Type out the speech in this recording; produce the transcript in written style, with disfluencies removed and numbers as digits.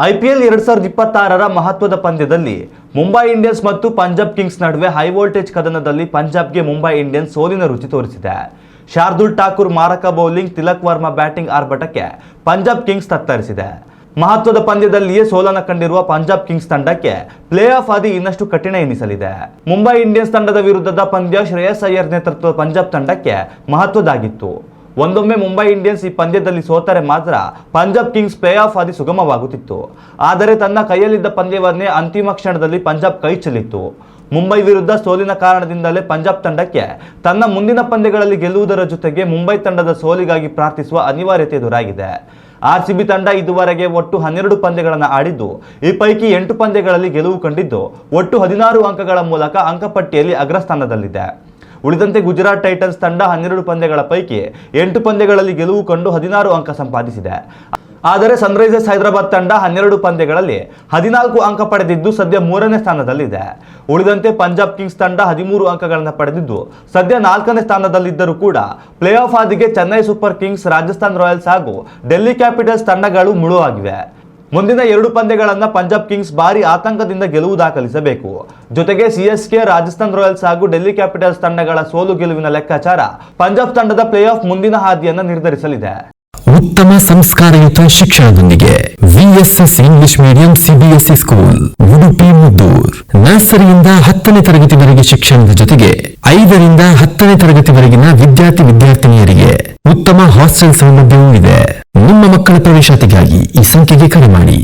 IPL 2026ರ ಮಹತ್ವದ ಪಂದ್ಯದಲ್ಲಿ Mumbai Indians ಮತ್ತು ಪಂಜಾಬ್ ಕಿಂಗ್ಸ್ ನಡುವೆ ಹೈ ವೋಲ್ಟೇಜ್ ಕದನದಲ್ಲಿ ಪಂಜಾಬ್ಗೆ ಮುಂಬೈ ಇಂಡಿಯನ್ಸ್ ಸೋಲಿನ ರುಚಿ ತೋರಿಸಿದೆ. ಶಾರ್ದುಲ್ ಠಾಕೂರ್ ಮಾರಕ ಬೌಲಿಂಗ್, ತಿಲಕ್ ವರ್ಮಾ ಬ್ಯಾಟಿಂಗ್ ಆರ್ಭಟಕ್ಕೆ ಪಂಜಾಬ್ ಕಿಂಗ್ಸ್ ತತ್ತರಿಸಿದೆ. ಮಹತ್ವದ ಪಂದ್ಯದಲ್ಲಿಯೇ ಸೋಲನ್ನು ಕಂಡಿರುವ ಪಂಜಾಬ್ ಕಿಂಗ್ಸ್ ತಂಡಕ್ಕೆ ಪ್ಲೇ ಆಫ್ ಹಾದಿ ಇನ್ನಷ್ಟು ಕಠಿಣ ಎನಿಸಲಿದೆ. ಮುಂಬೈ ಇಂಡಿಯನ್ಸ್ ತಂಡದ ವಿರುದ್ಧದ ಪಂದ್ಯ ಶ್ರೇಯಸ್ ಅಯ್ಯರ್ ನೇತೃತ್ವದ ಪಂಜಾಬ್ ತಂಡಕ್ಕೆ ಮಹತ್ವದಾಗಿತ್ತು. ಒಂದೊಮ್ಮೆ ಮುಂಬೈ ಇಂಡಿಯನ್ಸ್ ಈ ಪಂದ್ಯದಲ್ಲಿ ಸೋತರೆ ಮಾತ್ರ ಪಂಜಾಬ್ ಕಿಂಗ್ಸ್ ಪ್ಲೇ ಆಫ್ ಹಾದಿ ಸುಗಮವಾಗುತ್ತಿತ್ತು. ಆದರೆ ತನ್ನ ಕೈಯಲ್ಲಿದ್ದ ಪಂದ್ಯವನ್ನೇ ಅಂತಿಮ ಕ್ಷಣದಲ್ಲಿ ಪಂಜಾಬ್ ಕೈ ಚೆಲ್ಲಿತ್ತು. ಮುಂಬೈ ವಿರುದ್ಧ ಸೋಲಿನ ಕಾರಣದಿಂದಲೇ ಪಂಜಾಬ್ ತಂಡಕ್ಕೆ ತನ್ನ ಮುಂದಿನ ಪಂದ್ಯಗಳಲ್ಲಿ ಗೆಲ್ಲುವುದರ ಜೊತೆಗೆ ಮುಂಬೈ ತಂಡದ ಸೋಲಿಗಾಗಿ ಪ್ರಾರ್ಥಿಸುವ ಅನಿವಾರ್ಯತೆ ಎದುರಾಗಿದೆ. ಆರ್ಸಿಬಿ ತಂಡ ಇದುವರೆಗೆ ಒಟ್ಟು 12 ಪಂದ್ಯಗಳನ್ನು ಆಡಿದ್ದು, ಈ ಪೈಕಿ 8 ಪಂದ್ಯಗಳಲ್ಲಿ ಗೆಲುವು ಕಂಡಿದ್ದು ಒಟ್ಟು 16 ಅಂಕಗಳ ಮೂಲಕ ಅಂಕಪಟ್ಟಿಯಲ್ಲಿ ಅಗ್ರಸ್ಥಾನದಲ್ಲಿದೆ. ಉಳಿದಂತೆ ಗುಜರಾತ್ ಟೈಟನ್ಸ್ ತಂಡ 12 ಪಂದ್ಯಗಳ ಪೈಕಿ 8 ಪಂದ್ಯಗಳಲ್ಲಿ ಗೆಲುವು ಕಂಡು 16 ಅಂಕ ಸಂಪಾದಿಸಿದೆ. ಆದರೆ ಸನ್ರೈಸರ್ಸ್ ಹೈದರಾಬಾದ್ ತಂಡ 12 ಪಂದ್ಯಗಳಲ್ಲಿ 14 ಅಂಕ ಪಡೆದಿದ್ದು ಸದ್ಯ 3ನೇ ಸ್ಥಾನದಲ್ಲಿದೆ. ಉಳಿದಂತೆ ಪಂಜಾಬ್ ಕಿಂಗ್ಸ್ ತಂಡ 13 ಅಂಕಗಳನ್ನು ಪಡೆದಿದ್ದು ಸದ್ಯ 4ನೇ ಸ್ಥಾನದಲ್ಲಿದ್ದರೂ ಕೂಡ ಪ್ಲೇ ಆಫ್ ಹಾದಿಗೆ Chennai super Kings, Rajasthan Royals ಹಾಗೂ ಡೆಲ್ಲಿ ಕ್ಯಾಪಿಟಲ್ಸ್ ತಂಡಗಳು ಮುಳುವಾಗಿವೆ. ಮುಂದಿನ 2 ಪಂದ್ಯಗಳನ್ನು ಪಂಜಾಬ್ ಕಿಂಗ್ಸ್ ಭಾರಿ ಆತಂಕದಿಂದ ಗೆಲುವು ದಾಖಲಿಸಬೇಕು. ಜೊತೆಗೆ ಸಿಎಸ್ಕೆ, ರಾಜಸ್ಥಾನ್ ರಾಯಲ್ಸ್ ಹಾಗೂ ಡೆಲ್ಲಿ ಕ್ಯಾಪಿಟಲ್ಸ್ ತಂಡಗಳ ಸೋಲು ಗೆಲುವಿನ ಲೆಕ್ಕಾಚಾರ ಪಂಜಾಬ್ ತಂಡದ ಪ್ಲೇ ಆಫ್ ಮುಂದಿನ ಹಾದಿಯನ್ನು ನಿರ್ಧರಿಸಲಿದೆ. ಉತ್ತಮ ಸಂಸ್ಕಾರಯುತ ಶಿಕ್ಷಣದೊಂದಿಗೆ VSS English medium CBSE school, Udupi Muddur. ನರ್ಸರಿಯಿಂದ 10ನೇ ತರಗತಿವರೆಗೆ ಶಿಕ್ಷಣದ ಜೊತೆಗೆ 5ರಿಂದ 10ನೇ ತರಗತಿವರೆಗಿನ ವಿದ್ಯಾರ್ಥಿನಿಯರಿಗೆ ಉತ್ತಮ ಹಾಸ್ಟೆಲ್ ಸೌಲಭ್ಯವೂ ಇದೆ. ನಿಮ್ಮ ಮಕ್ಕಳ ಪ್ರವೇಶಾತಿಗಾಗಿ ಈ ಸಂಖ್ಯೆಗೆ ಕರೆ ಮಾಡಿ.